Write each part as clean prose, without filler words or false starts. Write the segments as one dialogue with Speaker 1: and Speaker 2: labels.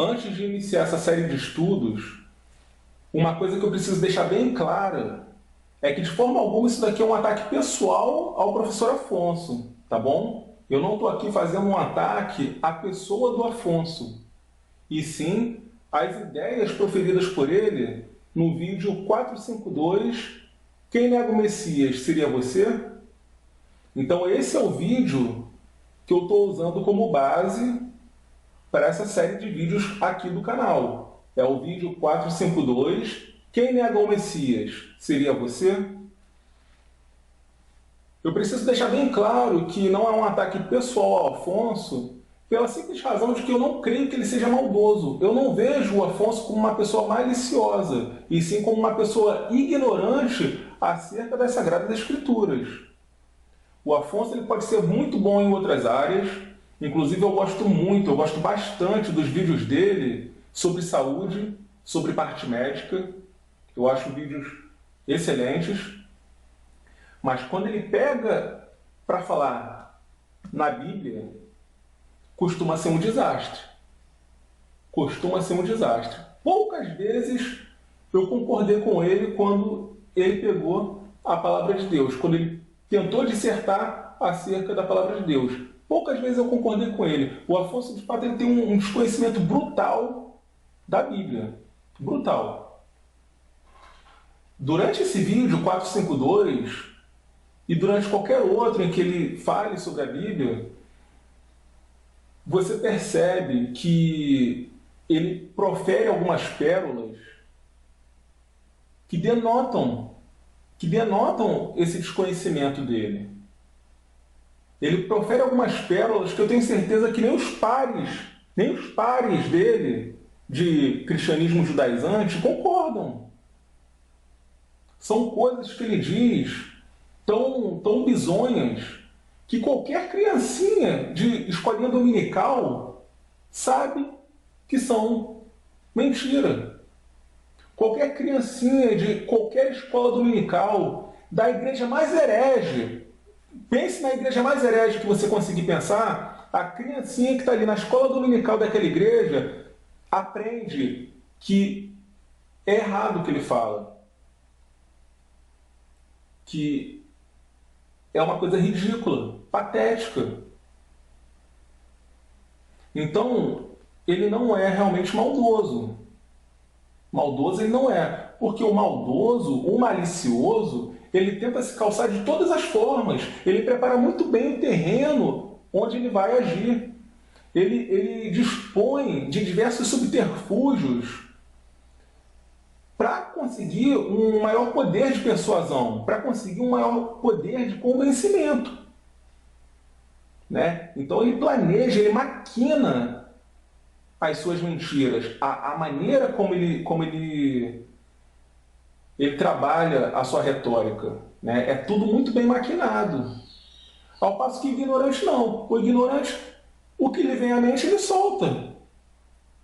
Speaker 1: Antes de iniciar essa série de estudos, uma coisa que eu preciso deixar bem clara é que de forma alguma isso daqui é um ataque pessoal ao professor Afonso, tá bom? Eu não estou aqui fazendo um ataque à pessoa do Afonso, e sim às ideias proferidas por ele no vídeo 452, Quem nega o Messias seria você? Então esse é o vídeo que eu estou usando como base para essa série de vídeos aqui do canal. É o vídeo 452, Quem nega o Messias seria você? Eu preciso deixar bem claro que não é um ataque pessoal ao Afonso, pela simples razão de que eu não creio que ele seja maldoso. Eu não vejo o Afonso como uma pessoa maliciosa, e sim como uma pessoa ignorante acerca das Sagradas Escrituras. O Afonso ele pode ser muito bom em outras áreas, inclusive eu gosto bastante dos vídeos dele sobre saúde, sobre parte médica. Eu acho vídeos excelentes. Mas quando ele pega para falar na Bíblia, costuma ser um desastre. Costuma ser um desastre. Poucas vezes eu concordei com ele quando ele pegou a palavra de Deus, quando ele tentou dissertar acerca da palavra de Deus. Poucas vezes eu concordei com ele. O Afonso, de fato, ele tem um desconhecimento brutal da Bíblia. Brutal. Durante esse vídeo 452, e durante qualquer outro em que ele fale sobre a Bíblia, você percebe que ele profere algumas pérolas que denotam esse desconhecimento dele. Ele profere algumas pérolas que eu tenho certeza que nem os pares dele, de cristianismo judaizante, concordam. São coisas que ele diz tão bizonhas que qualquer criancinha de escolinha dominical sabe que são mentira. Qualquer criancinha de qualquer escola dominical, da igreja mais herege, pense na igreja mais herege que você conseguir pensar, a criancinha que está ali na escola dominical daquela igreja aprende que é errado o que ele fala. Que é uma coisa ridícula, patética. Então, ele não é realmente maldoso. Maldoso ele não é. Porque o maldoso, o malicioso, ele tenta se calçar de todas as formas. Ele prepara muito bem o terreno onde ele vai agir. Ele dispõe de diversos subterfúgios para conseguir um maior poder de persuasão, para conseguir um maior poder de convencimento. Né? Então ele planeja, ele maquina as suas mentiras, a maneira como ele trabalha a sua retórica. Né? É tudo muito bem maquinado. Ao passo que o ignorante não. O ignorante, o que lhe vem à mente, ele solta.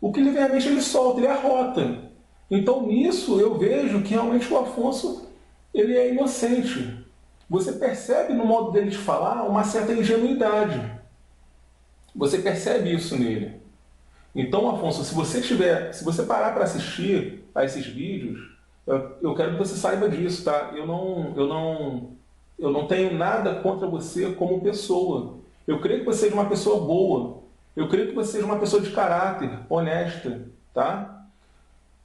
Speaker 1: O que lhe vem à mente, ele solta, ele arrota. Então, nisso, eu vejo que realmente o Afonso ele é inocente. Você percebe no modo dele de falar uma certa ingenuidade. Você percebe isso nele. Então, Afonso, se você parar para assistir a esses vídeos, eu quero que você saiba disso, tá? Eu não tenho nada contra você como pessoa. Eu creio que você seja uma pessoa boa. Eu creio que você seja uma pessoa de caráter, honesta, tá?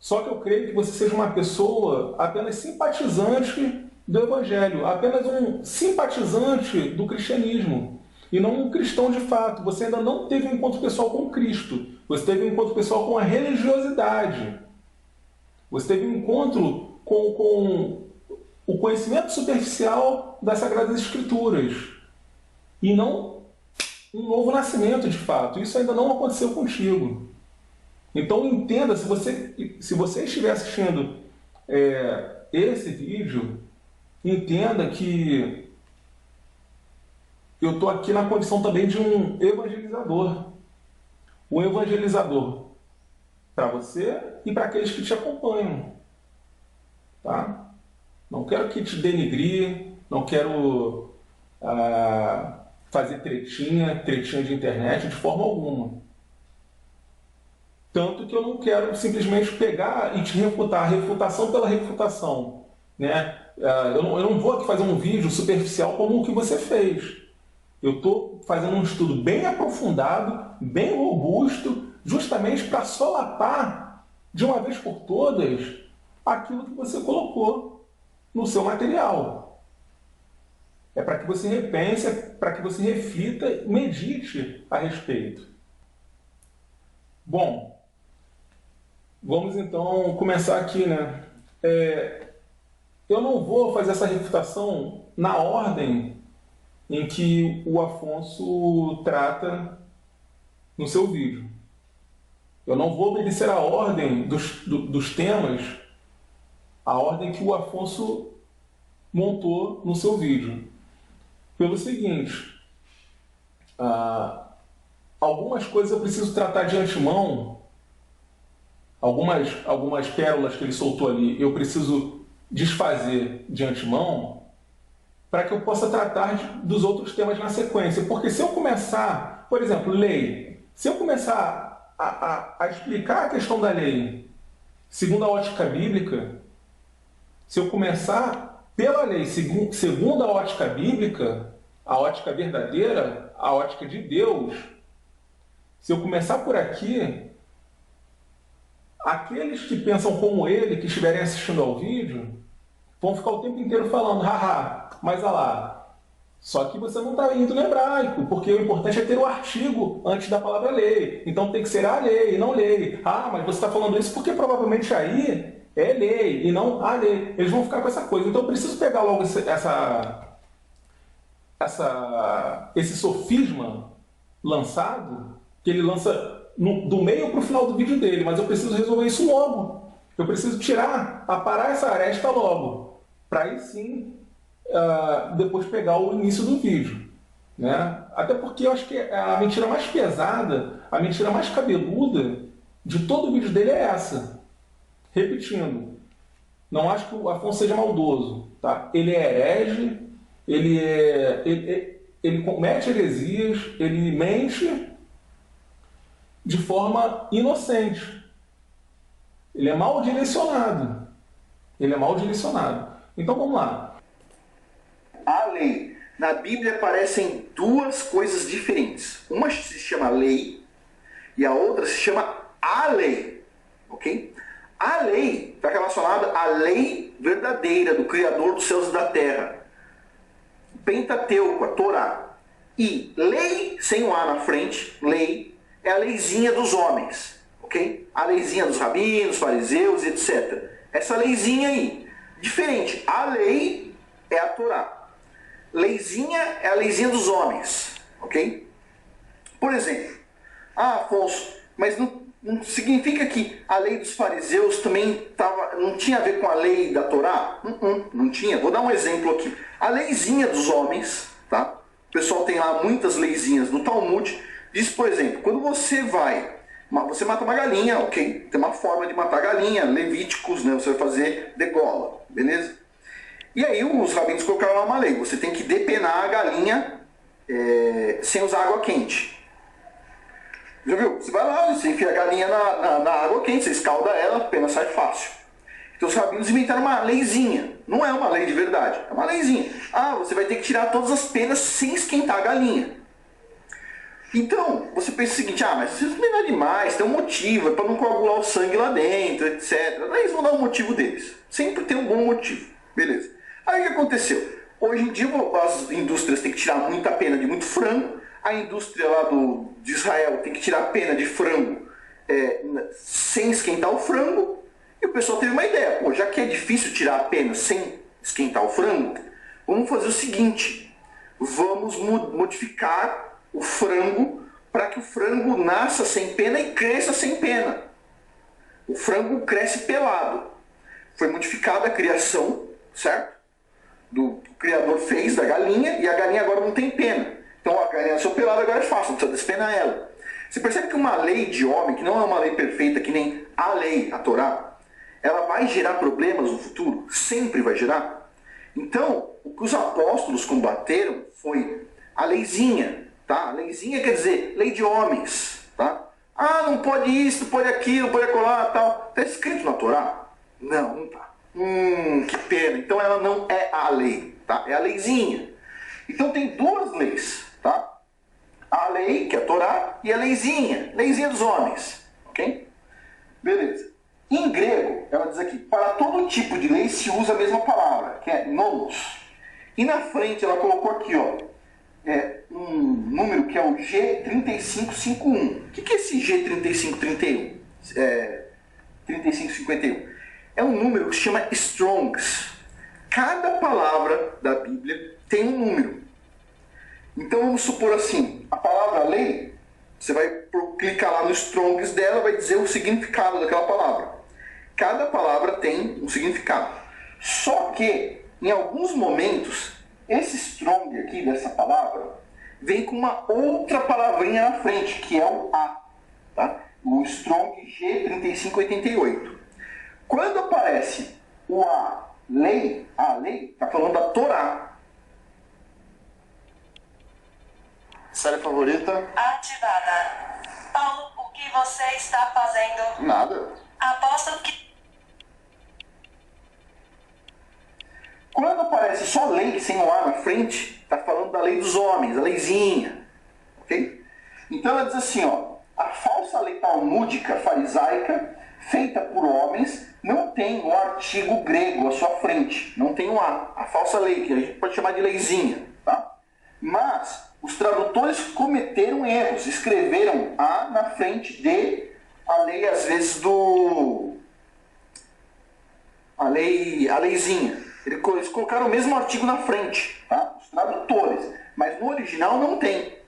Speaker 1: Só que eu creio que você seja uma pessoa apenas simpatizante do Evangelho, apenas um simpatizante do cristianismo, e não um cristão de fato. Você ainda não teve um encontro pessoal com Cristo, você teve um encontro pessoal com a religiosidade, você teve um encontro com o conhecimento superficial das Sagradas Escrituras, e não um novo nascimento de fato. Isso ainda não aconteceu contigo. Então entenda, se você estiver assistindo esse vídeo, entenda que eu estou aqui na condição também de um evangelizador. Um evangelizador para você e para aqueles que te acompanham. Tá? Não quero que te denigre, não quero fazer tretinha de internet de forma alguma. Tanto que eu não quero simplesmente pegar e te refutar, refutação pela refutação, né? Eu não vou aqui fazer um vídeo superficial como o que você fez. Eu estou fazendo um estudo bem aprofundado, bem robusto, justamente para solapar, de uma vez por todas, aquilo que você colocou no seu material. É para que você repense, é para que você reflita, medite a respeito. Bom, vamos então começar aqui, né? Eu não vou fazer essa refutação na ordem em que o Afonso trata no seu vídeo. Eu não vou obedecer a ordem dos temas, a ordem que o Afonso montou no seu vídeo. Pelo seguinte, algumas coisas eu preciso tratar de antemão, algumas pérolas que ele soltou ali, eu preciso desfazer de antemão, para que eu possa tratar dos outros temas na sequência. Porque se eu começar, por exemplo, lei, se eu começar a explicar a questão da lei segundo a ótica bíblica, se eu começar pela lei segundo a ótica bíblica, a ótica verdadeira, a ótica de Deus, se eu começar por aqui, aqueles que pensam como ele, que estiverem assistindo ao vídeo, vão ficar o tempo inteiro falando, haha, mas olha lá, só que você não está indo no hebraico, porque o importante é ter o artigo antes da palavra lei. Então tem que ser a lei e não lei. Ah, mas você está falando isso porque provavelmente aí é lei e não a lei. Eles vão ficar com essa coisa. Então eu preciso pegar logo esse sofisma lançado, que ele lança do meio para o final do vídeo dele, mas eu preciso resolver isso logo. Eu preciso aparar essa aresta logo, para aí sim depois pegar o início do vídeo, né? Até porque eu acho que a mentira mais pesada, a mentira mais cabeluda de todo o vídeo dele é essa. Repetindo, não acho que o Afonso seja maldoso, tá? Ele é herege, ele comete heresias, ele mente de forma inocente. Ele é mal direcionado. Ele é mal direcionado. Então vamos lá.
Speaker 2: A lei. Na Bíblia aparecem duas coisas diferentes. Uma se chama lei e a outra se chama a lei. Ok? A lei está relacionada à lei verdadeira do Criador dos céus e da terra. Pentateuco, a Torá. E lei, sem o A na frente, lei, é a leizinha dos homens. Ok? A leizinha dos rabinos, fariseus, etc. Essa leizinha aí. Diferente. A lei é a Torá. Leizinha é a leizinha dos homens. Ok? Por exemplo, Afonso, mas não significa que a lei dos fariseus também não tinha a ver com a lei da Torá? Não tinha. Vou dar um exemplo aqui. A leizinha dos homens, tá? O pessoal tem lá muitas leizinhas no Talmud. Diz, por exemplo, quando você mata uma galinha, ok? Tem uma forma de matar a galinha, Levíticos, né? Você vai fazer degola, beleza? E aí os rabinos colocaram lá uma lei. Você tem que depenar a galinha sem usar água quente. Já viu? Você vai lá, você enfia a galinha na água quente, você escalda ela, a pena sai fácil. Então os rabinos inventaram uma leizinha. Não é uma lei de verdade, é uma leizinha. Você vai ter que tirar todas as penas sem esquentar a galinha. Então, você pensa o seguinte, mas isso não é nada demais, tem um motivo, é para não coagular o sangue lá dentro, etc. Aí eles vão dar um motivo deles. Sempre tem um bom motivo. Beleza. Aí o que aconteceu? Hoje em dia as indústrias têm que tirar muita pena de muito frango, a indústria lá de Israel tem que tirar pena de frango sem esquentar o frango, e o pessoal teve uma ideia, já que é difícil tirar a pena sem esquentar o frango, vamos fazer o seguinte, vamos modificar o frango para que o frango nasça sem pena e cresça sem pena. O frango cresce pelado. Foi modificada a criação, certo? O criador fez da galinha e a galinha agora não tem pena. Então a galinha nasceu pelada, agora é fácil, não precisa despenar ela. Você percebe que uma lei de homem, que não é uma lei perfeita, que nem a lei, a Torá, ela vai gerar problemas no futuro? Sempre vai gerar. Então, o que os apóstolos combateram foi a leizinha. Tá? A leizinha quer dizer lei de homens. Tá? Ah, não pode isso, não pode aquilo, não pode acolá, tal. Está escrito na Torá? Não, não está. Que pena. Então ela não é a lei, tá? É a leizinha. Então tem duas leis, tá? A lei, que é a Torá, e a leizinha dos homens, ok? Beleza. Em grego, ela diz aqui, para todo tipo de lei se usa a mesma palavra, que é nomos. E na frente ela colocou aqui, ó, um número que é o G3551. O que é esse G3531? 3551? É um número que se chama Strongs. Cada palavra da Bíblia tem um número. Então vamos supor assim, a palavra lei, você vai clicar lá no Strongs dela, vai dizer o significado daquela palavra. Cada palavra tem um significado. Só que, em alguns momentos, esse strong aqui dessa palavra vem com uma outra palavrinha na frente, que é o A. Tá? O strong G3588. Quando aparece o a lei, está falando da Torá. Série favorita?
Speaker 3: Ativada. Paulo, o que você está fazendo?
Speaker 2: Nada.
Speaker 3: Aposto que...
Speaker 2: Quando aparece só lei, sem o A na frente, está falando da lei dos homens, a leizinha. Ok? Então ela diz assim, ó, a falsa lei talmúdica farisaica, feita por homens, não tem o artigo grego à sua frente. Não tem o A. A falsa lei, que a gente pode chamar de leizinha. Tá? Mas os tradutores cometeram erros, escreveram A na frente de a lei, às vezes, a leizinha. Eles colocaram o mesmo artigo na frente, tá? Os tradutores. Mas no original não tem.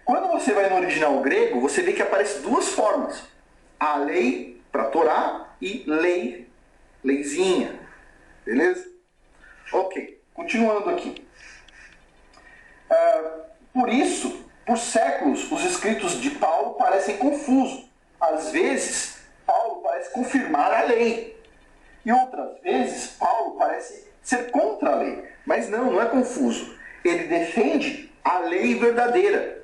Speaker 2: Quando você vai no original grego, você vê que aparece duas formas. A lei para Torá e leizinha. Beleza? Ok. Continuando aqui. Por isso, por séculos, os escritos de Paulo parecem confusos. Às vezes, Paulo parece confirmar a lei. E outras vezes, Paulo parece ser contra a lei. Mas não é confuso. Ele defende a lei verdadeira,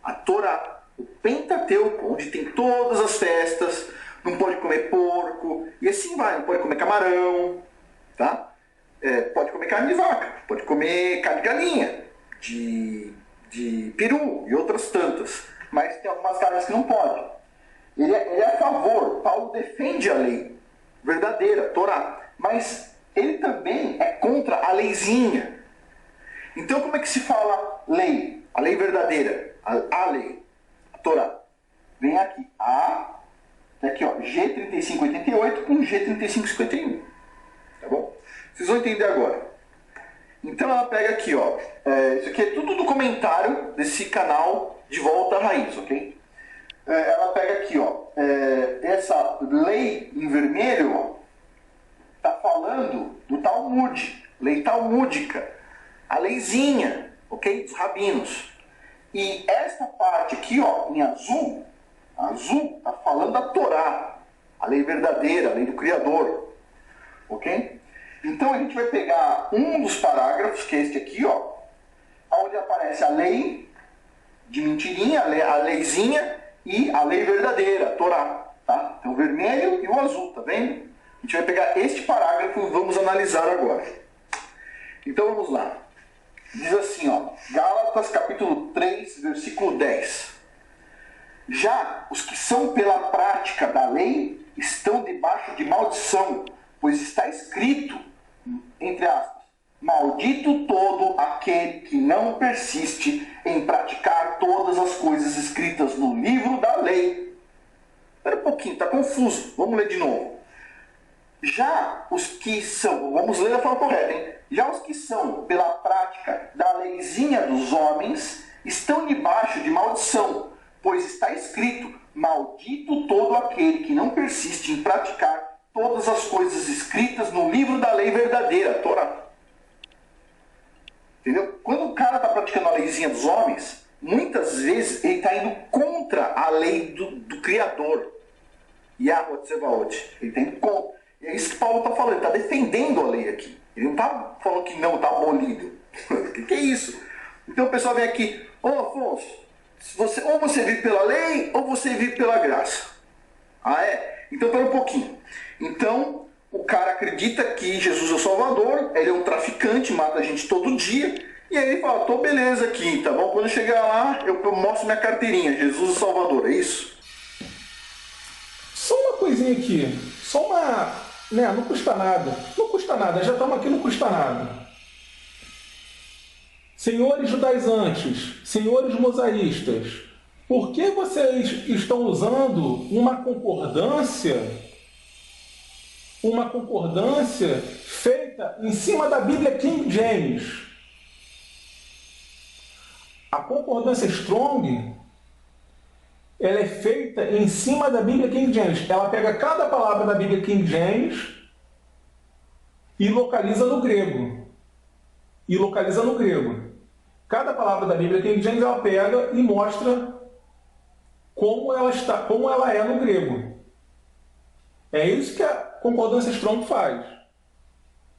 Speaker 2: a Torá, o Pentateuco, onde tem todas as festas, não pode comer porco, e assim vai, não pode comer camarão, tá? Pode comer carne de vaca, pode comer carne de galinha, de peru e outras tantas. Mas tem algumas carnes que não pode. Ele é a favor, Paulo defende a lei verdadeira, a Torá, mas ele também é contra a leizinha. Então como é que se fala lei? A lei verdadeira, a lei, a Torá. Vem aqui, aqui ó, G3588 com G3551. Tá bom? Vocês vão entender agora. Então ela pega aqui, ó, isso aqui é tudo do comentário desse canal De Volta à Raiz, ok? Ela pega aqui, ó, essa lei em vermelho, ó, tá falando do Talmud, lei talmúdica, a leizinha, ok? Dos rabinos. E esta parte aqui, ó, em azul tá falando da Torá, a lei verdadeira, a lei do Criador, ok? Então a gente vai pegar um dos parágrafos, que é este aqui, ó, onde aparece a lei de mentirinha, a leizinha e a lei verdadeira, a Torá, tá? Então o vermelho e o azul, tá vendo? A gente vai pegar este parágrafo e vamos analisar agora. Então vamos lá. Diz assim, ó, Gálatas capítulo 3, versículo 10. Já os que são pela prática da lei estão debaixo de maldição, pois está escrito, entre aspas, maldito todo aquele que não persiste em praticar todas as coisas escritas no livro da lei. Espera um pouquinho, está confuso. Vamos ler de novo. Já os que são, vamos ler da forma correta, hein? Já os que são pela prática da leizinha dos homens estão debaixo de maldição, pois está escrito, maldito todo aquele que não persiste em praticar todas as coisas escritas no livro da lei verdadeira, a Torá. Entendeu? Quando o cara está praticando a leizinha dos homens, muitas vezes ele está indo contra a lei do Criador. Yahweh Tsevaot. Ele está indo contra. E é isso que Paulo está falando, ele está defendendo a lei aqui. Ele não está falando que não, está abolido. O que é isso? Então o pessoal vem aqui, ô Afonso, ou você vive pela lei, ou você vive pela graça. Ah, é? Então, pera um pouquinho. Então, o cara acredita que Jesus é o Salvador, ele é um traficante, mata a gente todo dia, e aí ele fala, tô beleza aqui, tá bom? Quando eu chegar lá, eu mostro minha carteirinha, Jesus é o Salvador, é isso?
Speaker 1: Só uma coisinha aqui, só uma... né, não custa nada. Não custa nada, já estamos aqui, não custa nada. Senhores judaizantes, senhores mosaístas, por que vocês estão usando uma concordância feita em cima da Bíblia King James? A concordância Strong, ela é feita em cima da Bíblia King James. Ela pega cada palavra da Bíblia King James e localiza no grego. Cada palavra da Bíblia King James ela pega e mostra como ela é no grego. É isso que a concordância Strong faz.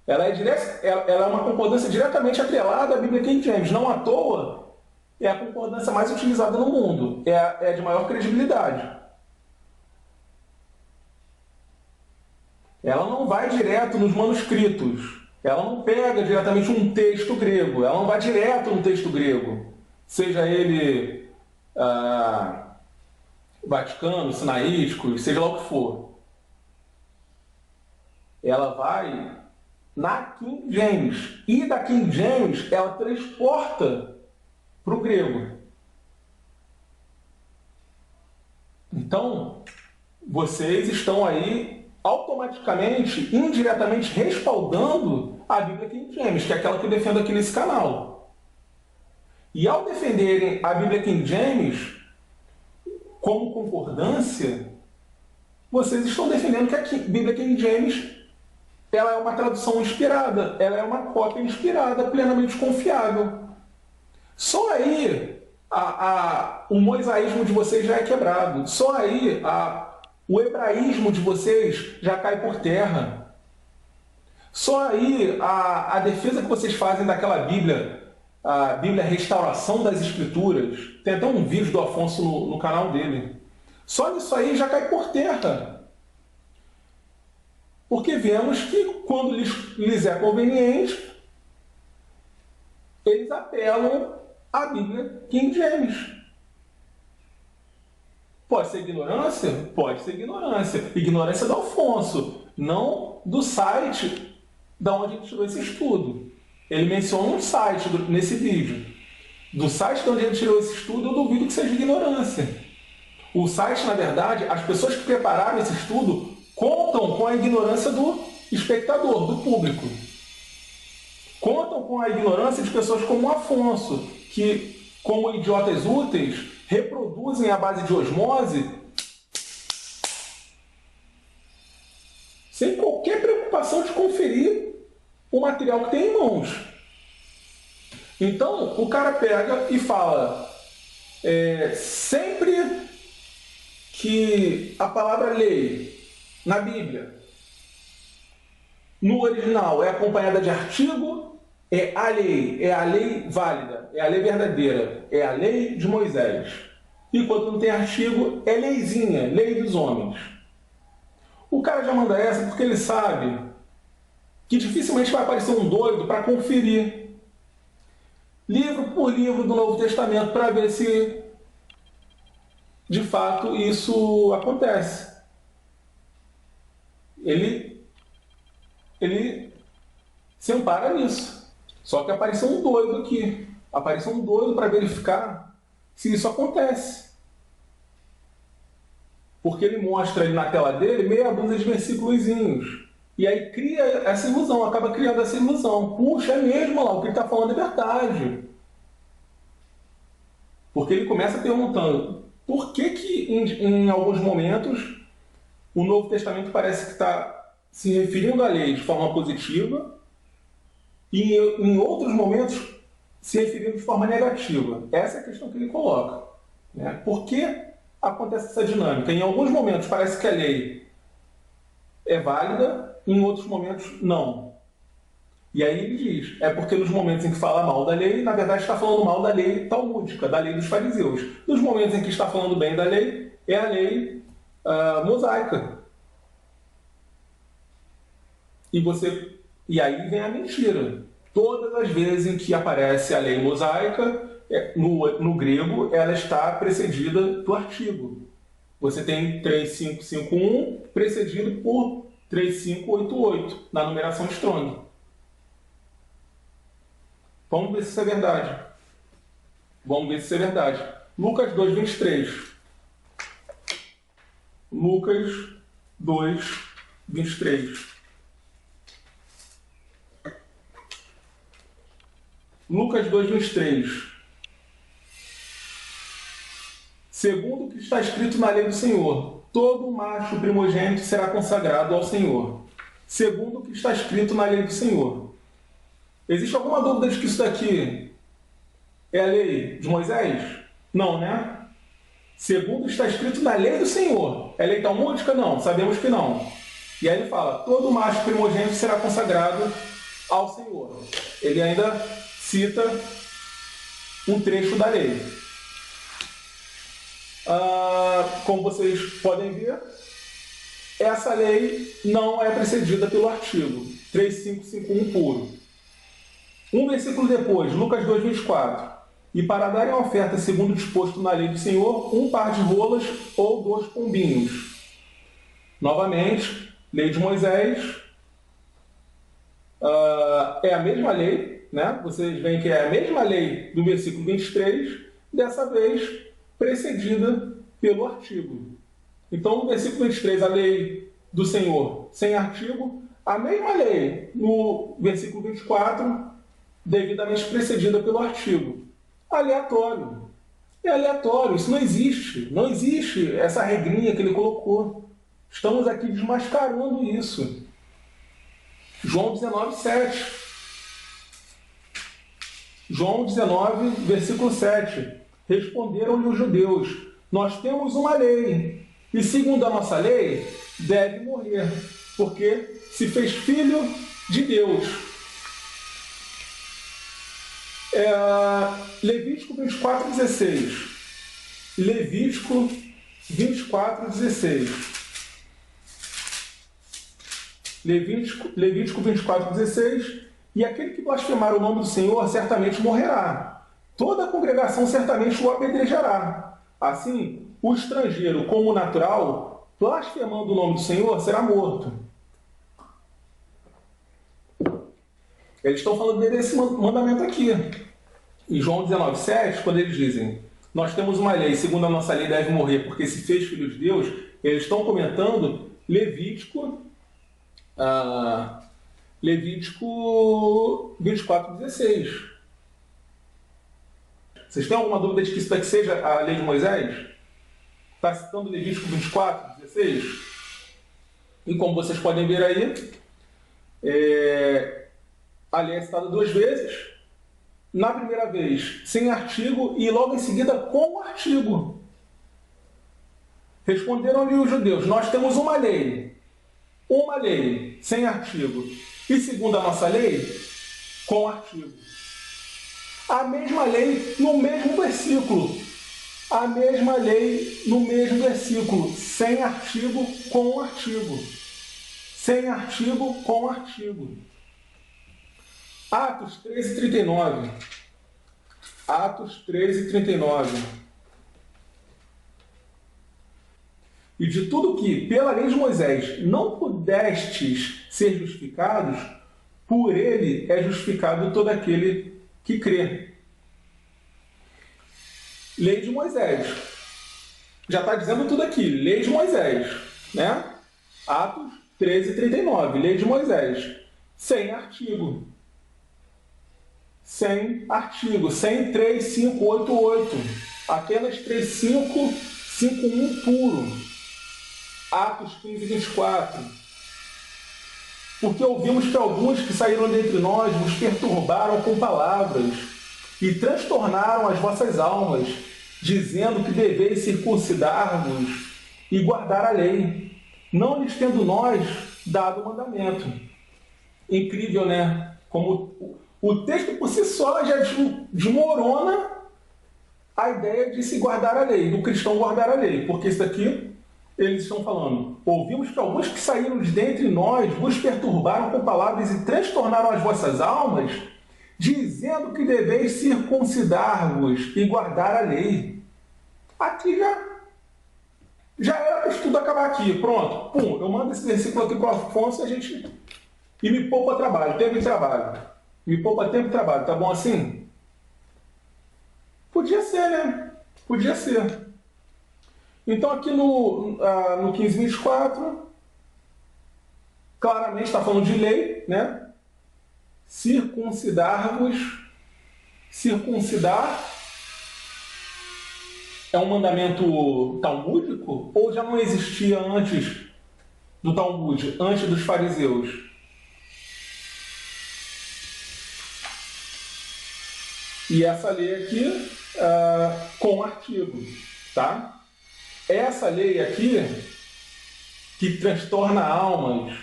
Speaker 1: Ela é uma concordância diretamente atrelada à Bíblia King James. Não à toa, é a concordância mais utilizada no mundo. É a de maior credibilidade. Ela não vai direto nos manuscritos. Ela não pega diretamente um texto grego. Ela não vai direto no texto grego. Seja ele Vaticano, Sinaítico, seja lá o que for. Ela vai na King James. E da King James, ela transporta para o grego. Então, vocês estão aí automaticamente, indiretamente respaldando a Bíblia King James, que é aquela que eu defendo aqui nesse canal. E ao defenderem a Bíblia King James como concordância, vocês estão defendendo que a Bíblia King James ela é uma tradução inspirada, ela é uma cópia inspirada, plenamente confiável. Só aí o mosaísmo de vocês já é quebrado. Só aí o hebraísmo de vocês já cai por terra. Só aí a defesa que vocês fazem daquela Bíblia, a Bíblia Restauração das Escrituras, tem até um vídeo do Afonso no canal dele. Só nisso aí já cai por terra. Porque vemos que quando lhes é conveniente, eles apelam à Bíblia King James. Pode ser ignorância? Pode ser ignorância. Ignorância do Afonso, não do site da onde ele tirou esse estudo. Ele menciona um site nesse vídeo. Do site de onde ele tirou esse estudo, eu duvido que seja ignorância. O site, na verdade, as pessoas que prepararam esse estudo contam com a ignorância do espectador, do público. Contam com a ignorância de pessoas como o Afonso, que, como idiotas úteis, reproduzem à base de osmose sem qualquer preocupação de conferir o material que tem em mãos. Então, o cara pega e fala sempre que a palavra lei na Bíblia, no original, é acompanhada de artigo, é a lei válida, é a lei verdadeira, é a lei de Moisés. E quando não tem artigo, é leizinha, lei dos homens. O cara já manda essa porque ele sabe que dificilmente vai aparecer um doido para conferir livro por livro do Novo Testamento para ver se de fato isso acontece. Ele se ampara nisso. Só que apareceu um doido aqui. Apareceu um doido para verificar se isso acontece. Porque ele mostra ali na tela dele meia dúzia de versículozinhos. E aí cria essa ilusão, acaba criando essa ilusão. Puxa, é mesmo lá, o que ele está falando é verdade. Porque ele começa perguntando por que em alguns momentos o Novo Testamento parece que está se referindo à lei de forma positiva e em outros momentos se referindo de forma negativa. Essa é a questão que ele coloca. Né? Por que acontece essa dinâmica? Em alguns momentos parece que a lei é válida, em outros momentos não. E aí ele diz, é porque nos momentos em que fala mal da lei, na verdade está falando mal da lei talmúdica, da lei dos fariseus. Nos momentos em que está falando bem da lei, é a lei mosaica. E aí vem a mentira. Todas as vezes em que aparece a lei mosaica, no grego, ela está precedida do artigo. Você tem 3551 precedido por 3588 na numeração Strong. Vamos ver se isso é verdade. Lucas 2, 23. Lucas 2, 23. Lucas 2, 23. Segundo o que está escrito na lei do Senhor, todo macho primogênito será consagrado ao Senhor. Segundo o que está escrito na lei do Senhor. Existe alguma dúvida de que isso daqui é a lei de Moisés? Não, né? Segundo está escrito na lei do Senhor. É lei talmúdica? Não, sabemos que não. E aí ele fala, todo macho primogênito será consagrado ao Senhor. Ele ainda cita um trecho da lei. Como vocês podem ver, essa lei não é precedida pelo artigo 3551 puro. Um versículo depois, Lucas 2, 24. E para darem a oferta segundo disposto na lei do Senhor, um par de rolas ou 2 pombinhos. Novamente, lei de Moisés. É a mesma lei, né? Vocês veem que é a mesma lei do versículo 23, dessa vez precedida pelo artigo. Então, no versículo 23, a lei do Senhor sem artigo, a mesma lei no versículo 24, devidamente precedida pelo artigo. Aleatório. É aleatório, isso não existe. Não existe essa regrinha que ele colocou. Estamos aqui desmascarando isso. João 19, 7. João 19, versículo 7. Responderam-lhe os judeus, nós temos uma lei, e segundo a nossa lei, deve morrer, porque se fez filho de Deus. Levítico 24, 16. Levítico 24, 16. Levítico 24, 16. E aquele que blasfemar o nome do Senhor certamente morrerá. Toda a congregação certamente o apedrejará. Assim, o estrangeiro, como o natural, blasfemando o nome do Senhor, será morto. Eles estão falando desse mandamento aqui. Em João 19, 7, quando eles dizem, nós temos uma lei, segundo a nossa lei deve morrer, porque se fez filho de Deus, eles estão comentando Levítico 24, 16. Vocês têm alguma dúvida de que isso daqui seja a lei de Moisés? Está citando Levítico 24, 16? E como vocês podem ver aí, a lei é citada 2 vezes. Na primeira vez, sem artigo, e logo em seguida com o artigo. Responderam-lhe os judeus, nós temos uma lei, sem artigo. E segundo a nossa lei, com artigo. A mesma lei no mesmo versículo. A mesma lei no mesmo versículo. Sem artigo, com artigo. Sem artigo, com artigo. Atos 13, 39. Atos 13, 39. E de tudo que, pela lei de Moisés, não pudestes ser justificados, por ele é justificado todo aquele que crê. Lei de Moisés. Já está dizendo tudo aqui. Lei de Moisés. Né? Atos 13, 39. Lei de Moisés. Sem artigo. Sem artigo. Sem 3588. Apenas 3551 puro. Atos 15, 24. Porque ouvimos que alguns que saíram dentre nós vos perturbaram com palavras e transtornaram as vossas almas, dizendo que deveis circuncidar-vos e guardar a lei, não lhes tendo nós dado o mandamento. Incrível, né? Como o texto por si só já desmorona a ideia de se guardar a lei, do cristão guardar a lei, porque isso aqui eles estão falando: ouvimos que alguns que saíram de dentre nós vos perturbaram com palavras e transtornaram as vossas almas, dizendo que deveis circuncidar-vos e guardar a lei. Aqui já era para o estudo acabar aqui. Pronto. Pum, eu mando esse versículo aqui para o Afonso e me poupa trabalho, tempo e trabalho. Me poupa tempo e trabalho. Tá bom assim? Podia ser, né? Podia ser. Então aqui no 15:24, claramente está falando de lei, né? Circuncidar-vos. Circuncidar é um mandamento talmúdico ou já não existia antes do Talmud, antes dos fariseus? E essa lei aqui com artigo, tá? Essa lei aqui que transtorna almas,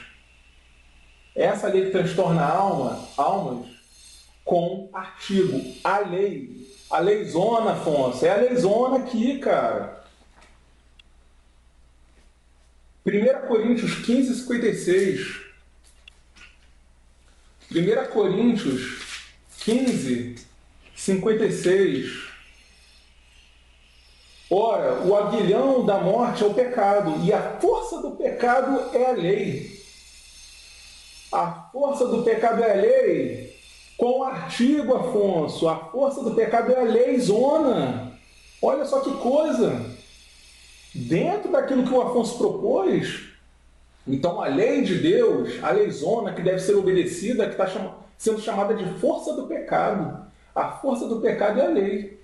Speaker 1: essa lei que transtorna almas com artigo, a leizona, Afonso, é a leizona aqui, cara. 1 Coríntios 15:56. 1 Coríntios 15:56. Ora, o aguilhão da morte é o pecado, e a força do pecado é a lei. A força do pecado é a lei. Com artigo, Afonso, a força do pecado é a leizona. Olha só que coisa. Dentro daquilo que o Afonso propôs, então a lei de Deus, a leizona que deve ser obedecida, que está sendo chamada de força do pecado. A força do pecado é a lei.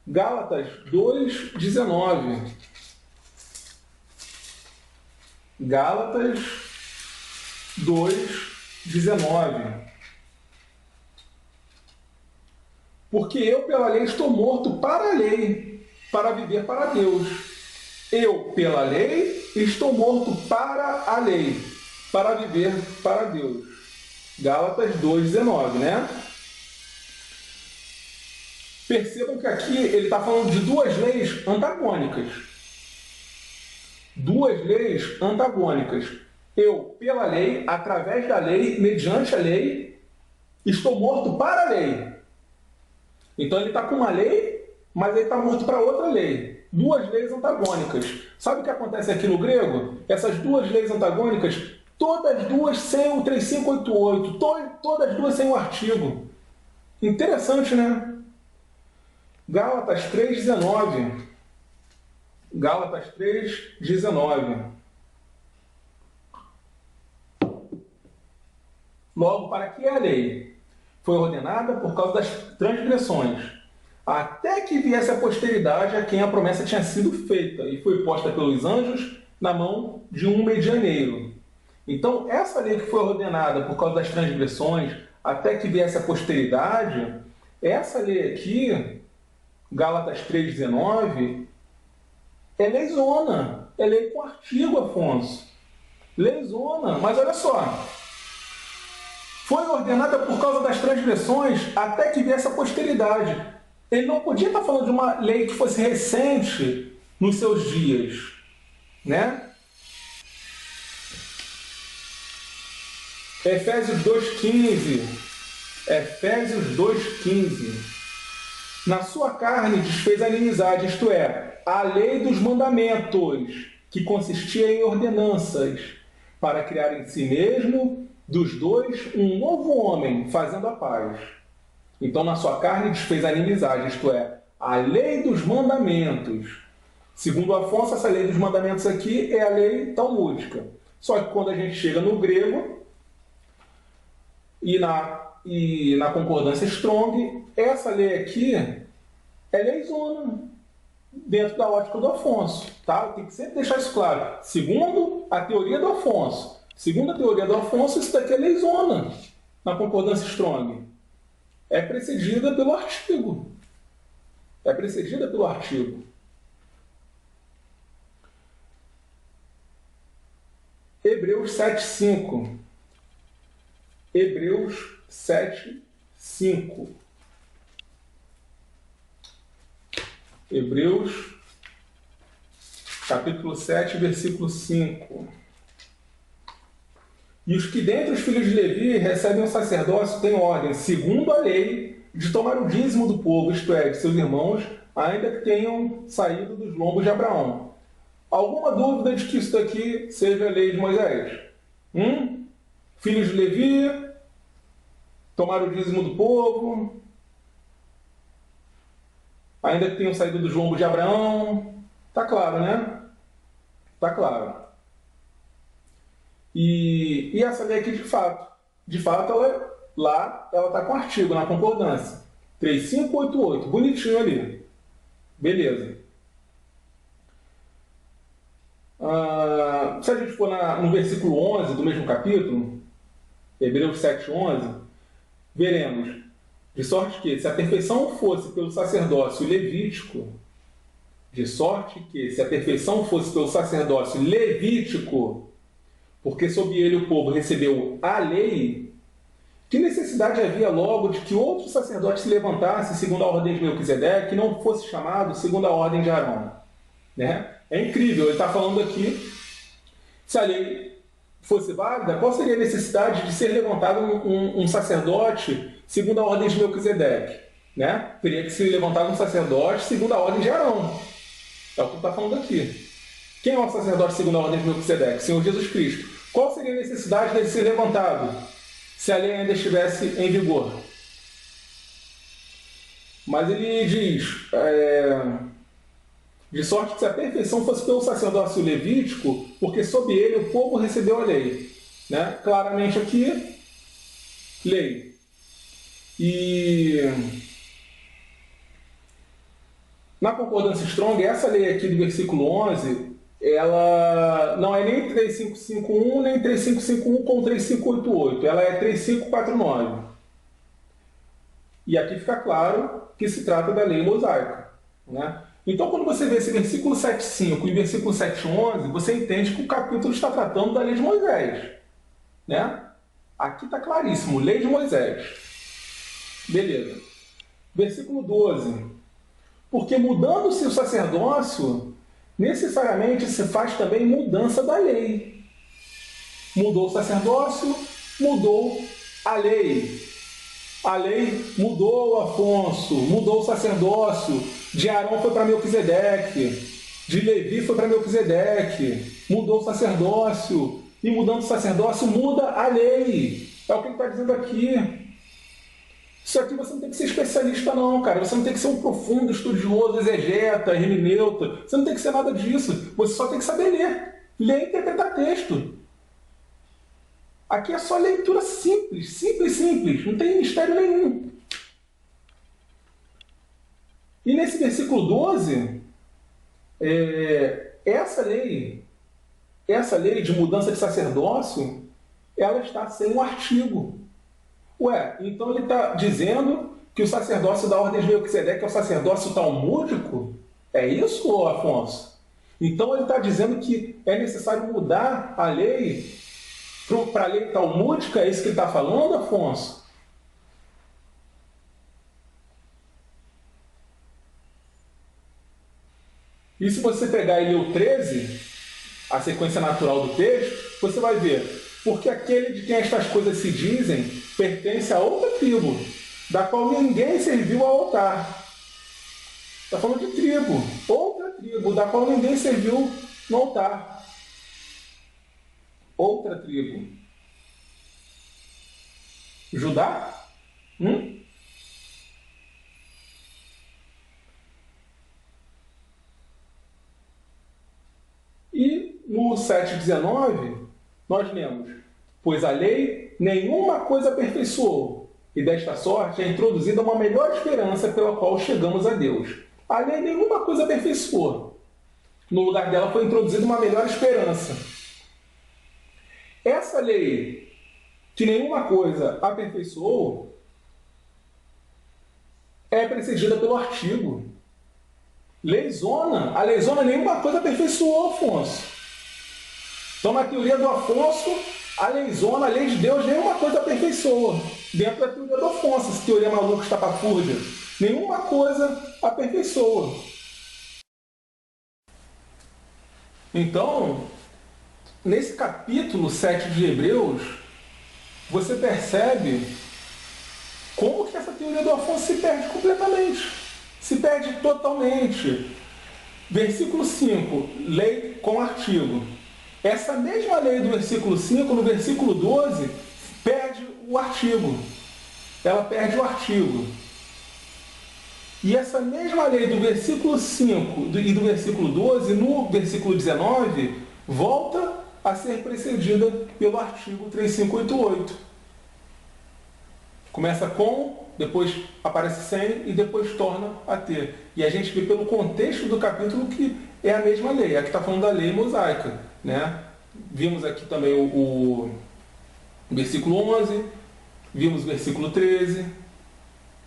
Speaker 1: Gálatas 2:19. Gálatas 2:19. Porque eu pela lei estou morto para a lei, para viver para Deus. Eu pela lei estou morto para a lei, para viver para Deus. Gálatas 2:19, né? Percebam que aqui ele está falando de duas leis antagônicas. Duas leis antagônicas. Eu, pela lei, através da lei, mediante a lei, estou morto para a lei. Então ele está com uma lei, mas ele está morto para outra lei. Duas leis antagônicas. Sabe o que acontece aqui no grego? Essas duas leis antagônicas, todas duas sem o 3588, todas duas sem o artigo. Interessante, né? Gálatas 3:19. Gálatas 3:19. Logo, para que a lei foi ordenada por causa das transgressões, até que viesse a posteridade a quem a promessa tinha sido feita e foi posta pelos anjos na mão de um medianeiro. Então, essa lei que foi ordenada por causa das transgressões, até que viesse a posteridade, essa lei aqui, Gálatas 3:19, é leizona, é lei com artigo, Afonso. Leizona, mas olha só, foi ordenada por causa das transgressões até que viesse a posteridade. Ele não podia estar falando de uma lei que fosse recente nos seus dias, né? Efésios 2:15. Efésios 2:15. Na sua carne desfez a inimizade, isto é, a lei dos mandamentos, que consistia em ordenanças, para criar em si mesmo, dos dois, um novo homem, fazendo a paz. Então, na sua carne desfez a inimizade, isto é, a lei dos mandamentos. Segundo Afonso, essa lei dos mandamentos aqui é a lei talmúdica. Só que quando a gente chega no grego, e na concordância Strong, essa lei aqui é leizona, dentro da ótica do Afonso. Tá? Tem que sempre deixar isso claro. Segundo a teoria do Afonso, isso daqui é leizona, na concordância Strong. É precedida pelo artigo. Hebreus 7:5. Hebreus 7, 5. Hebreus, capítulo 7, versículo 5. E os que dentre os filhos de Levi recebem o sacerdócio têm ordem, segundo a lei, de tomar o dízimo do povo, isto é, de seus irmãos, ainda que tenham saído dos lombos de Abraão. Alguma dúvida de que isso daqui seja a lei de Moisés? Filhos de Levi, tomar o dízimo do povo, ainda que tenham saído dos lombos de Abraão. Tá claro, né? Tá claro. E essa lei aqui, de fato, ela está com artigo na concordância. 3588, bonitinho ali. Beleza. Se a gente for no versículo 11 do mesmo capítulo, Hebreus 7:11, veremos, de sorte que, se a perfeição fosse pelo sacerdócio levítico, porque sob ele o povo recebeu a lei, que necessidade havia logo de que outro sacerdote se levantasse segundo a ordem de Melquisedeque, que não fosse chamado segundo a ordem de Arão? Né? É incrível, ele está falando aqui, se a lei fosse válida, qual seria a necessidade de ser levantado um sacerdote segundo a ordem de Melquisedeque? Né? Teria que ser levantado um sacerdote segundo a ordem de Arão. É o que ele está falando aqui. Quem é o sacerdote segundo a ordem de Melquisedeque? Senhor Jesus Cristo. Qual seria a necessidade dele ser levantado se a lei ainda estivesse em vigor? Mas ele diz, de sorte que se a perfeição fosse pelo sacerdócio levítico, porque sob ele o povo recebeu a lei. Né? Claramente aqui, lei. E na concordância Strong, essa lei aqui do versículo 11, ela não é nem 3551, nem 3551 com 3588. Ela é 3549. E aqui fica claro que se trata da lei mosaica. Né? Então, quando você vê esse versículo 7.5 e versículo 7.11, você entende que o capítulo está tratando da lei de Moisés. Né? Aqui está claríssimo, lei de Moisés. Beleza. Versículo 12. Porque mudando-se o sacerdócio, necessariamente se faz também mudança da lei. Mudou o sacerdócio, mudou a lei. A lei mudou o Afonso, mudou o sacerdócio. De Arão foi para Melquisedeque, de Levi foi para Melquisedeque. Mudou o sacerdócio, e mudando o sacerdócio muda a lei. É o que ele está dizendo aqui. Isso aqui você não tem que ser especialista não, cara. Você não tem que ser um profundo estudioso, exegeta, hermeneuta. Você não tem que ser nada disso. Você só tem que saber ler. Ler e interpretar texto. Aqui é só leitura simples. Simples. Não tem mistério nenhum. E nesse versículo 12, essa lei de mudança de sacerdócio, ela está sem um artigo. Ué, então ele está dizendo que o sacerdócio da ordem de Melquisedeque é o sacerdócio talmúdico? É isso, Afonso? Então ele está dizendo que é necessário mudar a lei para a lei talmúdica? É isso que ele está falando, Afonso? E se você pegar e ler o 13, a sequência natural do texto, você vai ver, porque aquele de quem estas coisas se dizem pertence a outra tribo, da qual ninguém serviu ao altar. Está falando de tribo, outra tribo, da qual ninguém serviu no altar. Outra tribo. Judá? E no 7,19, nós lemos: pois a lei nenhuma coisa aperfeiçoou, e desta sorte é introduzida uma melhor esperança pela qual chegamos a Deus. A lei nenhuma coisa aperfeiçoou. No lugar dela foi introduzida uma melhor esperança. Essa lei, que nenhuma coisa aperfeiçoou, é precedida pelo artigo. Leizona. A leizona nenhuma coisa aperfeiçoou, Afonso. Então, na teoria do Afonso, A lei de Deus, nenhuma coisa aperfeiçoa. Dentro da teoria do Afonso, essa teoria maluca estapafúrdia. Nenhuma coisa aperfeiçoa. Então, nesse capítulo 7 de Hebreus, você percebe como que essa teoria do Afonso se perde completamente. Se perde totalmente. Versículo 5, lei com artigo. Essa mesma lei do versículo 5, no versículo 12, perde o artigo. Ela perde o artigo. E essa mesma lei do versículo 5 e do versículo 12, no versículo 19, volta a ser precedida pelo artigo 3588. Começa com, depois aparece sem e depois torna a ter. E a gente vê pelo contexto do capítulo que é a mesma lei. Aqui está falando da lei mosaica, né? Vimos aqui também o versículo 11, vimos o versículo 13.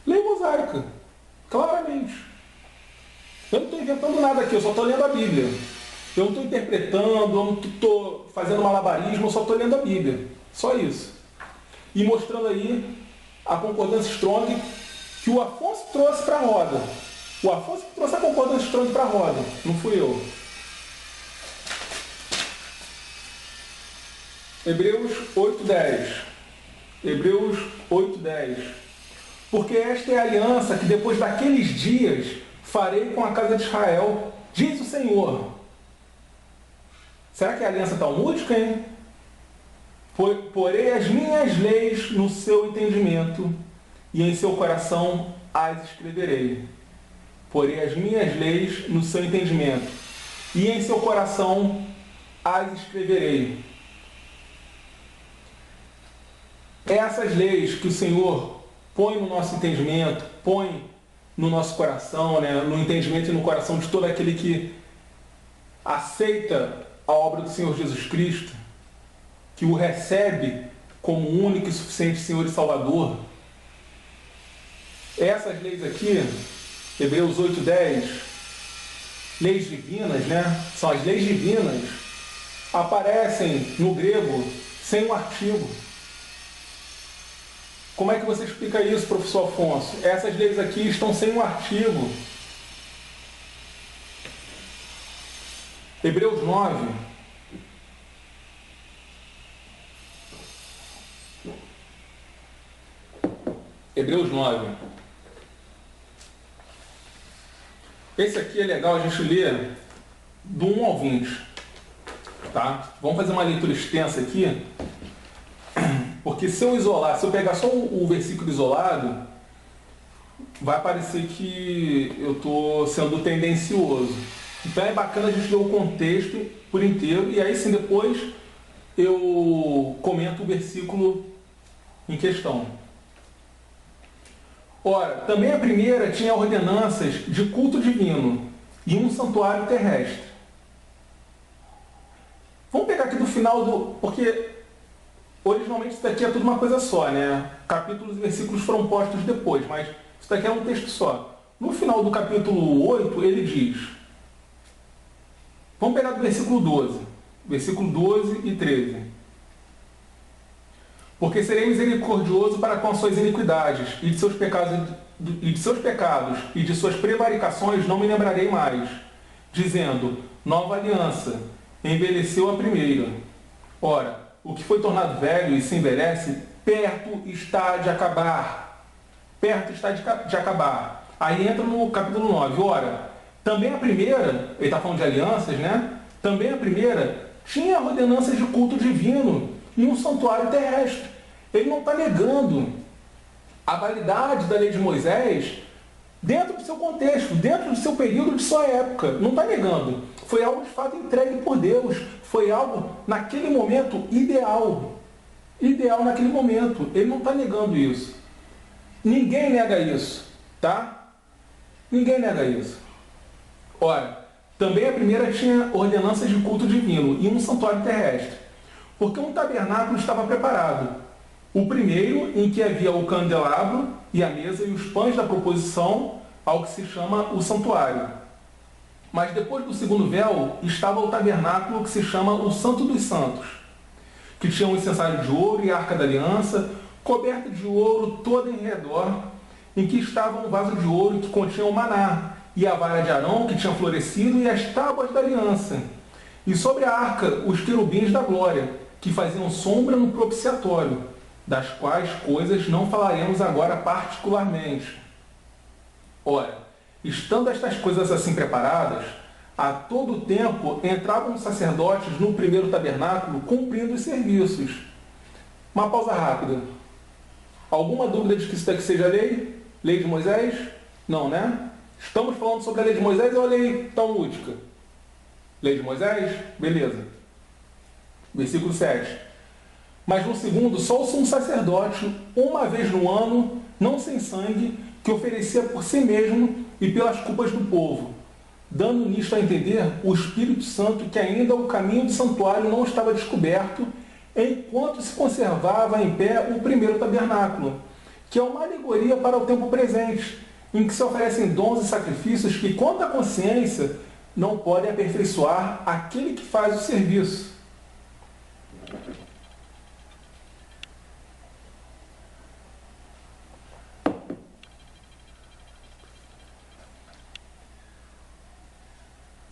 Speaker 1: Lei mosaica, claramente. Eu não estou inventando nada aqui, eu só estou lendo a Bíblia. Eu não estou interpretando, eu não estou fazendo malabarismo, eu só estou lendo a Bíblia. Só isso. E mostrando aí a concordância strong que o Afonso trouxe para a roda. O Afonso que trouxe a concordância strong para a roda, não fui eu. Hebreus 8:10. Hebreus 8:10. Porque esta é a aliança que depois daqueles dias farei com a casa de Israel, diz o Senhor. Será que é a aliança talmúdica, hein? Porei as minhas leis no seu entendimento e em seu coração as escreverei. Porei as minhas leis no seu entendimento e em seu coração as escreverei. Essas leis que o Senhor põe no nosso entendimento, põe no nosso coração, né, no entendimento e no coração de todo aquele que aceita a obra do Senhor Jesus Cristo, que o recebe como único e suficiente Senhor e Salvador. Essas leis aqui, Hebreus 8:10, leis divinas, né? São as leis divinas, aparecem no grego sem um artigo. Como é que você explica isso, professor Afonso? Essas leis aqui estão sem um artigo. Hebreus 9. Hebreus 9. Esse aqui é legal a gente ler do 1 ao 20. Tá? Vamos fazer uma leitura extensa aqui. Porque se eu isolar, se eu pegar só o versículo isolado, vai parecer que eu estou sendo tendencioso. Então é bacana a gente ver o contexto por inteiro e aí sim depois eu comento o versículo em questão. Ora, também a primeira tinha ordenanças de culto divino e um santuário terrestre. Vamos pegar aqui do final do... Porque originalmente isso daqui é tudo uma coisa só, né? Capítulos e versículos foram postos depois, mas isso daqui é um texto só. No final do capítulo 8, ele diz... Vamos pegar do versículo 12. Versículo 12 e 13. Porque serei misericordioso para com as suas iniquidades, e de seus pecados e de suas prevaricações não me lembrarei mais, dizendo, nova aliança, envelheceu a primeira. Ora, o que foi tornado velho e se envelhece, perto está de acabar. Perto está de acabar. Aí entra no capítulo 9. Ora, também a primeira, ele está falando de alianças, né? Também a primeira tinha ordenanças de culto divino e um santuário terrestre. Ele não está negando a validade da lei de Moisés dentro do seu contexto, dentro do seu período de sua época. Não está negando. Foi algo de fato entregue por Deus. Foi algo, naquele momento, ideal. Ideal naquele momento. Ele não está negando isso. Ninguém nega isso, tá? Ninguém nega isso. Ora, também a primeira tinha ordenanças de culto divino e um santuário terrestre, porque um tabernáculo estava preparado. O primeiro, em que havia o candelabro e a mesa e os pães da proposição, ao que se chama o santuário. Mas depois do segundo véu, estava o tabernáculo que se chama o Santo dos Santos, que tinha um incensário de ouro e a arca da aliança, coberta de ouro toda em redor, em que estava um vaso de ouro que continha o maná, e a vara de Arão que tinha florescido, e as tábuas da aliança. E sobre a arca, os querubins da glória, que faziam sombra no propiciatório, das quais coisas não falaremos agora particularmente. Ora, estando estas coisas assim preparadas, a todo tempo entravam os sacerdotes no primeiro tabernáculo cumprindo os serviços. Uma pausa rápida. Alguma dúvida de que isso daqui seja lei? Lei de Moisés? Não, né? Estamos falando sobre a lei de Moisés ou a lei talmúdica? Lei de Moisés? Beleza. Versículo 7. Mas no segundo, só o sumo sacerdote, uma vez no ano, não sem sangue, que oferecia por si mesmo e pelas culpas do povo, dando nisto a entender o Espírito Santo que ainda o caminho do santuário não estava descoberto, enquanto se conservava em pé o primeiro tabernáculo, que é uma alegoria para o tempo presente, em que se oferecem dons e sacrifícios que, quanto à consciência, não podem aperfeiçoar aquele que faz o serviço.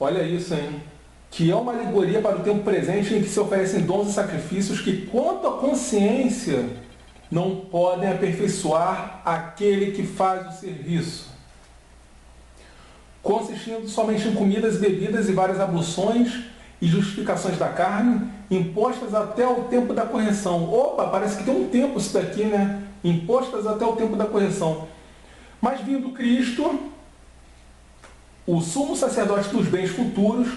Speaker 1: Olha isso, hein? Que é uma alegoria para o tempo presente em que se oferecem dons e sacrifícios que, quanto à consciência, não podem aperfeiçoar aquele que faz o serviço. Consistindo somente em comidas, bebidas e várias abluções e justificações da carne, impostas até o tempo da correção. Opa, parece que tem um tempo isso daqui, né? Impostas até o tempo da correção. Mas vindo Cristo, o sumo sacerdote dos bens futuros,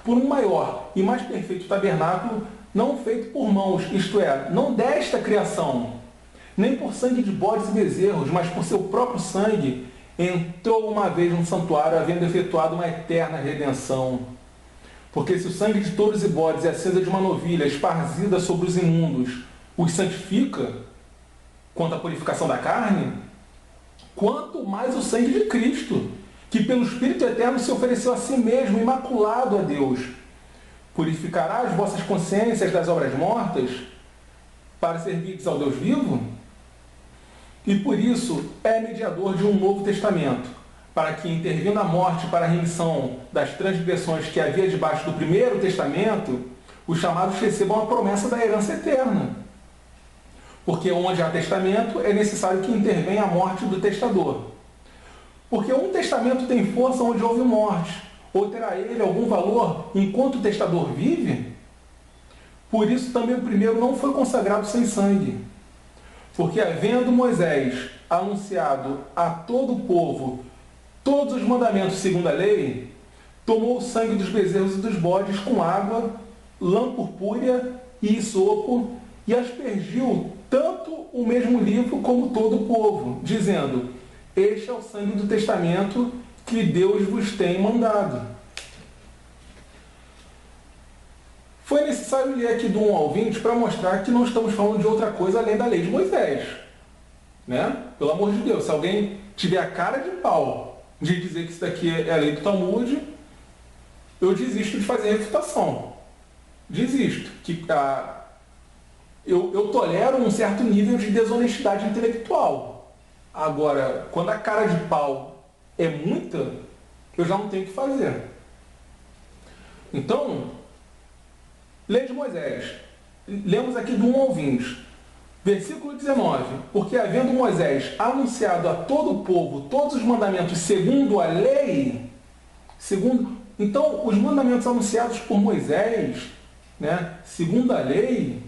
Speaker 1: por um maior e mais perfeito tabernáculo, não feito por mãos, isto é, não desta criação, nem por sangue de bodes e bezerros, mas por seu próprio sangue, entrou uma vez no santuário, havendo efetuado uma eterna redenção. Porque se o sangue de touros e bodes e a cinza de uma novilha esparzida sobre os imundos os santifica, quanto à purificação da carne, quanto mais o sangue de Cristo, que pelo Espírito Eterno se ofereceu a si mesmo, imaculado a Deus, purificará as vossas consciências das obras mortas, para servirdes ao Deus vivo? E por isso é mediador de um novo testamento, para que, intervindo a morte para a remissão das transgressões que havia debaixo do primeiro testamento, os chamados recebam a promessa da herança eterna. Porque onde há testamento, é necessário que intervenha a morte do testador. Porque um testamento tem força onde houve morte, ou terá ele algum valor enquanto o testador vive? Por isso também o primeiro não foi consagrado sem sangue. Porque havendo Moisés anunciado a todo o povo todos os mandamentos segundo a lei, tomou o sangue dos bezerros e dos bodes com água, lã purpúrea e isopo, e aspergiu tanto o mesmo livro como todo o povo, dizendo: este é o sangue do testamento que Deus vos tem mandado. Foi necessário ler aqui do 1 ao 20 para mostrar que não estamos falando de outra coisa além da lei de Moisés. Né? Pelo amor de Deus, se alguém tiver a cara de pau de dizer que isso daqui é a lei do Talmud, eu desisto de fazer a refutação. Desisto. Eu tolero um certo nível de desonestidade intelectual. Agora, quando a cara de pau é muita, eu já não tenho o que fazer. Então, lei de Moisés. Lemos aqui do 1 ao 20. Versículo 19. Porque havendo Moisés anunciado a todo o povo todos os mandamentos segundo a lei, então, os mandamentos anunciados por Moisés, né, segundo a lei,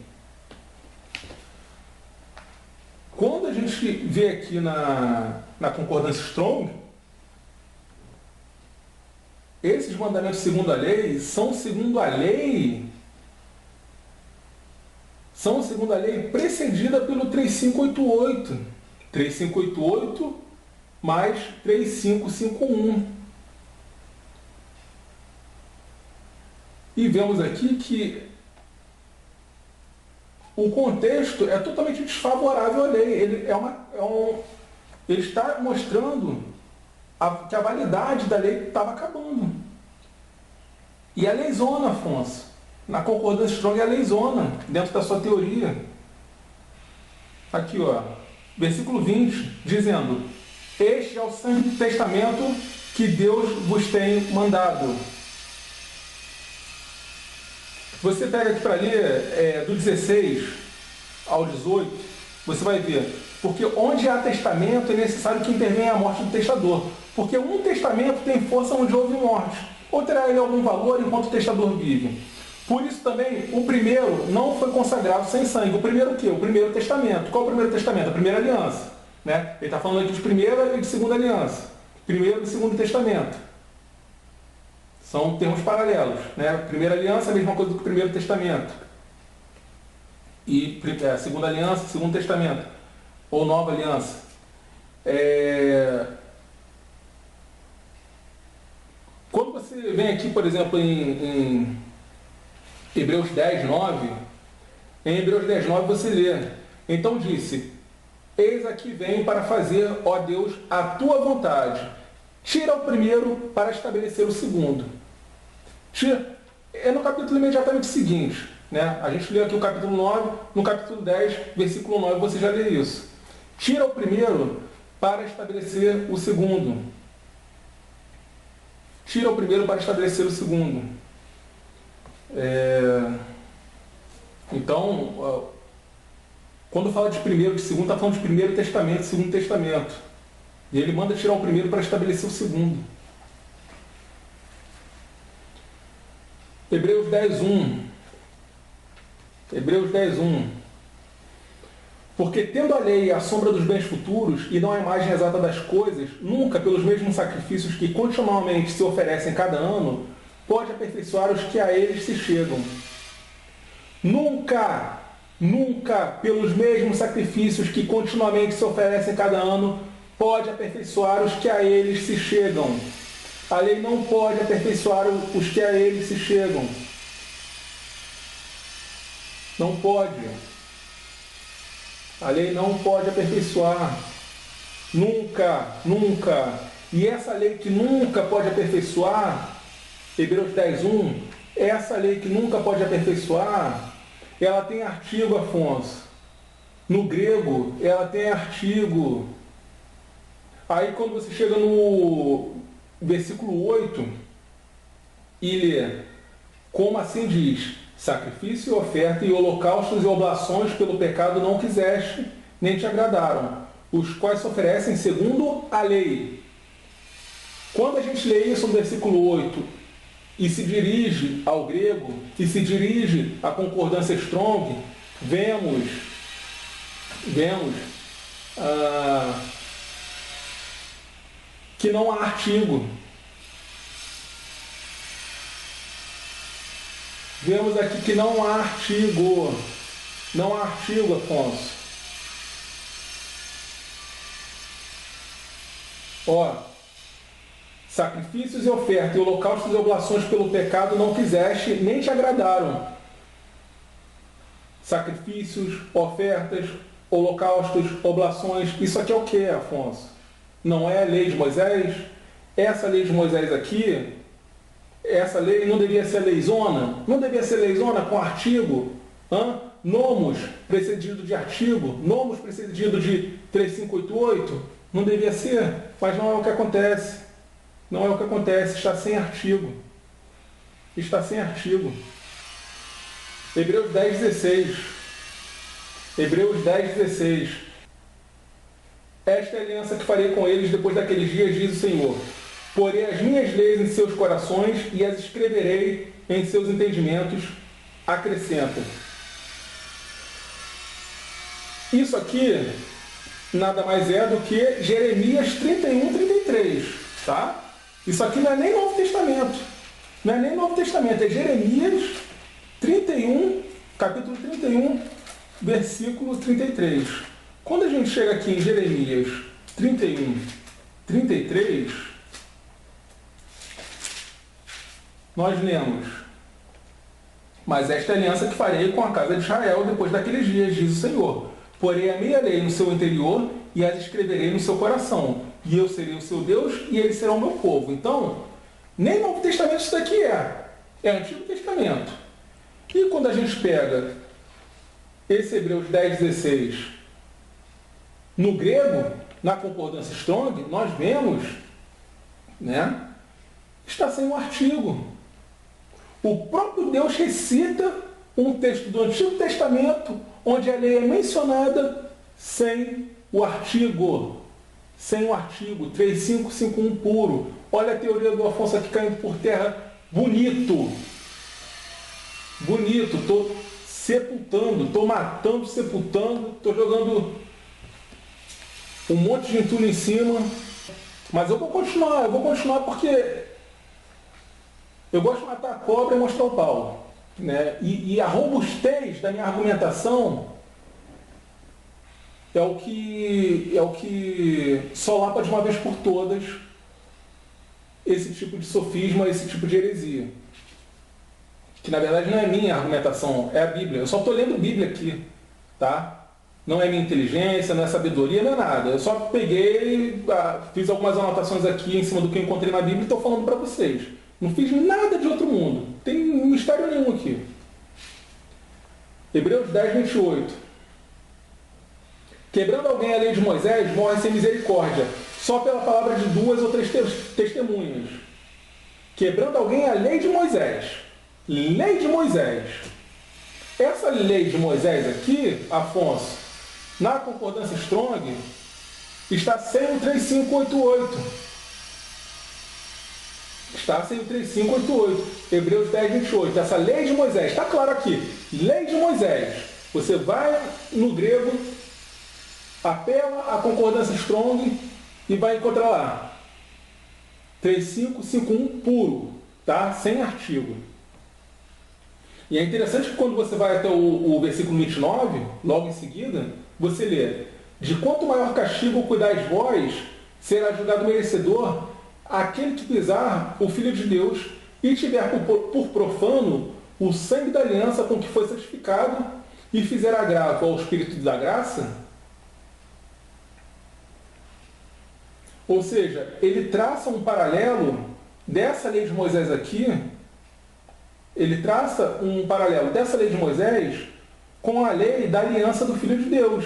Speaker 1: quando a gente vê aqui na concordância Strong, esses mandamentos segundo a lei são segundo a lei precedida pelo 3588. 3588 mais 3551. E vemos aqui que o contexto é totalmente desfavorável à lei. Ele está mostrando que a validade da lei estava acabando. E a leizona, Afonso, Na concordância Strong é a leizona, dentro da sua teoria. Aqui, ó, versículo 20, dizendo: este é o santo testamento que Deus vos tem mandado. Você pega aqui para ler do 16 ao 18, você vai ver. Porque onde há testamento é necessário que intervenha a morte do testador. Porque um testamento tem força onde houve morte, ou terá ele algum valor enquanto o testador vive. Por isso também, o primeiro não foi consagrado sem sangue. O primeiro o quê? O primeiro testamento. Qual é o primeiro testamento? A primeira aliança. Né? Ele está falando aqui de primeira e de segunda aliança. Primeiro e segundo testamento. São termos paralelos. Né? Primeira aliança é a mesma coisa do que o primeiro testamento. E segunda aliança, segundo testamento. Ou nova aliança. Quando você vem aqui, por exemplo, em Hebreus 10, 9, em Hebreus 10, 9 você lê: então disse: eis aqui vem para fazer, ó Deus, a tua vontade. Tira o primeiro para estabelecer o segundo. É no capítulo imediatamente seguinte. Né? A gente lê aqui o capítulo 9, no capítulo 10, versículo 9, você já lê isso. Tira o primeiro para estabelecer o segundo. Tira o primeiro para estabelecer o segundo. Então, quando fala de primeiro e de segundo, está falando de primeiro testamento e segundo testamento. E ele manda tirar o primeiro para estabelecer o segundo. Hebreus 10, 1. Hebreus 10, 1. Porque tendo a lei a sombra dos bens futuros e não a imagem exata das coisas, nunca, pelos mesmos sacrifícios que continuamente se oferecem cada ano, pode aperfeiçoar os que a eles se chegam. Nunca, pelos mesmos sacrifícios que continuamente se oferecem cada ano, pode aperfeiçoar os que a eles se chegam. A lei não pode aperfeiçoar os que a eles se chegam. Não pode. A lei não pode aperfeiçoar. Nunca. E essa lei que nunca pode aperfeiçoar, Hebreus 10, 1, essa lei que nunca pode aperfeiçoar, ela tem artigo, Afonso. No grego, ela tem artigo. Aí quando você chega no versículo 8 e lê: como assim diz? Sacrifício e oferta e holocaustos e oblações pelo pecado não quiseste, nem te agradaram, os quais se oferecem segundo a lei. Quando a gente lê isso no versículo 8 e se dirige ao grego, e se dirige à concordância Strong, vemos que não há artigo. Vemos aqui que não há artigo. Não há artigo, Afonso. Ó, sacrifícios e ofertas, e holocaustos e oblações pelo pecado não quiseste, nem te agradaram. Sacrifícios, ofertas, holocaustos, oblações, isso aqui é o que, Afonso? Não é a lei de Moisés? Essa lei de Moisés aqui, essa lei não devia ser leizona? Não devia ser leizona com artigo? Nomos precedido de artigo? Nomos precedido de 3588? Não devia ser? Mas não é o que acontece. Não é o que acontece, está sem artigo. Está sem artigo. Hebreus 10, 16. Hebreus 10, 16. Esta é a aliança que farei com eles depois daqueles dias, diz o Senhor. Porei as minhas leis em seus corações e as escreverei em seus entendimentos. Acrescenta. Isso aqui nada mais é do que Jeremias 31, 33. Tá? Isso aqui não é nem Novo Testamento. Não é nem Novo Testamento, é Jeremias 31, capítulo 31, versículo 33. Quando a gente chega aqui em Jeremias 31, 33, nós lemos: mas esta é a aliança que farei com a casa de Israel depois daqueles dias, diz o Senhor. Porei a minha lei no seu interior e as escreverei no seu coração. E eu serei o seu Deus e eles serão o meu povo. Então, nem Novo Testamento isso daqui é. É Antigo Testamento. quando a gente pega esse Hebreus 10:16 no grego, na concordância Strong, nós vemos, né, está sem um artigo. O próprio Deus recita um texto do Antigo Testamento onde a lei é mencionada sem o artigo. Sem o artigo 3551 puro. Olha a teoria do Afonso aqui caindo por terra. Bonito. Bonito. Estou sepultando, estou matando, sepultando, estou jogando um monte de entulho em cima. Mas eu vou continuar porque eu gosto de matar a cobra e mostrar o pau. Né? E a robustez da minha argumentação é o que solapa de uma vez por todas esse tipo de sofisma, esse tipo de heresia. Que na verdade não é minha argumentação, é a Bíblia. Eu só estou lendo Bíblia aqui, tá? Não é minha inteligência, não é sabedoria, não é nada. Eu só peguei, fiz algumas anotações aqui em cima do que eu encontrei na Bíblia e estou falando para vocês. Não fiz nada de outro mundo. Não tem mistério nenhum aqui. Hebreus 10:28. Quebrando alguém a lei de Moisés, morre sem misericórdia, só pela palavra de 2 ou 3 testemunhas. Quebrando alguém a lei de Moisés. Lei de Moisés. Essa lei de Moisés aqui, Afonso, na concordância Strong, está sem o 3588. Está sem o 3588. Hebreus 10:28. Essa lei de Moisés, está claro aqui. Lei de Moisés. Você vai no grego, apela à concordância Strong e vai encontrar lá 3551 puro, tá? Sem artigo. E é interessante que quando você vai até o versículo 29, logo em seguida, você lê: de quanto maior castigo cuidais vós, será julgado merecedor aquele que pisar o Filho de Deus e tiver por profano o sangue da aliança com que foi santificado e fizer agravo ao Espírito da graça. Ou seja, ele traça um paralelo dessa lei de Moisés aqui, ele traça um paralelo dessa lei de Moisés com a lei da aliança do Filho de Deus.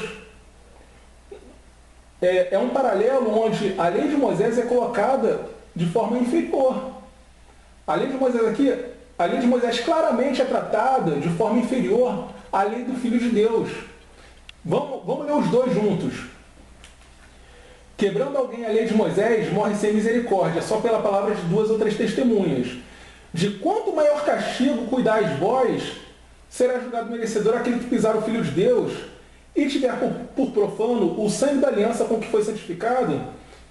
Speaker 1: É um paralelo onde a lei de Moisés é colocada de forma inferior. A lei de Moisés aqui, a lei de Moisés claramente é tratada de forma inferior à lei do Filho de Deus. Vamos ler os dois juntos. Quebrando alguém a lei de Moisés, morre sem misericórdia, só pela palavra de 2 ou 3 testemunhas. De quanto maior castigo cuidais vós, será julgado merecedor aquele que pisar o Filho de Deus e tiver por profano o sangue da aliança com que foi santificado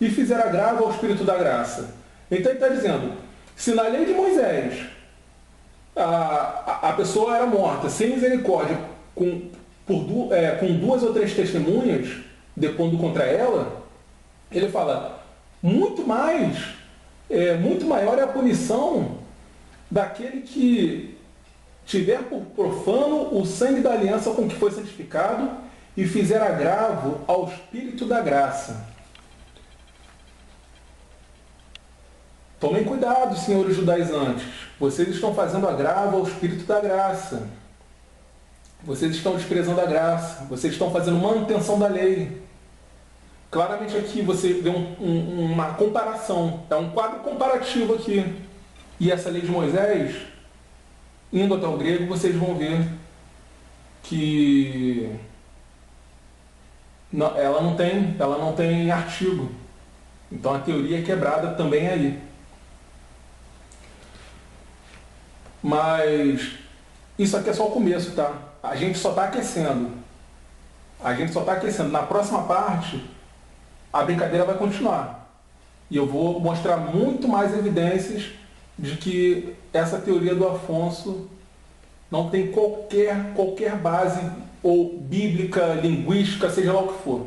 Speaker 1: e fizer agravo ao Espírito da graça. Então ele está dizendo, se na lei de Moisés a pessoa era morta sem misericórdia com 2 ou 3 testemunhas depondo contra ela, ele fala, muito maior é a punição daquele que tiver por profano o sangue da aliança com que foi santificado e fizer agravo ao Espírito da graça. Tomem cuidado, senhores judaizantes. Vocês estão fazendo agravo ao Espírito da graça. Vocês estão desprezando a graça. Vocês estão fazendo manutenção da lei. Claramente aqui você vê uma comparação. É um quadro comparativo aqui. E essa lei de Moisés, indo até o grego, vocês vão ver que ela não tem artigo. Então a teoria é quebrada também aí. Mas isso aqui é só o começo, tá? A gente só está aquecendo. Na próxima parte, a brincadeira vai continuar. E eu vou mostrar muito mais evidências de que essa teoria do Afonso não tem qualquer base ou bíblica, linguística, seja lá o que for.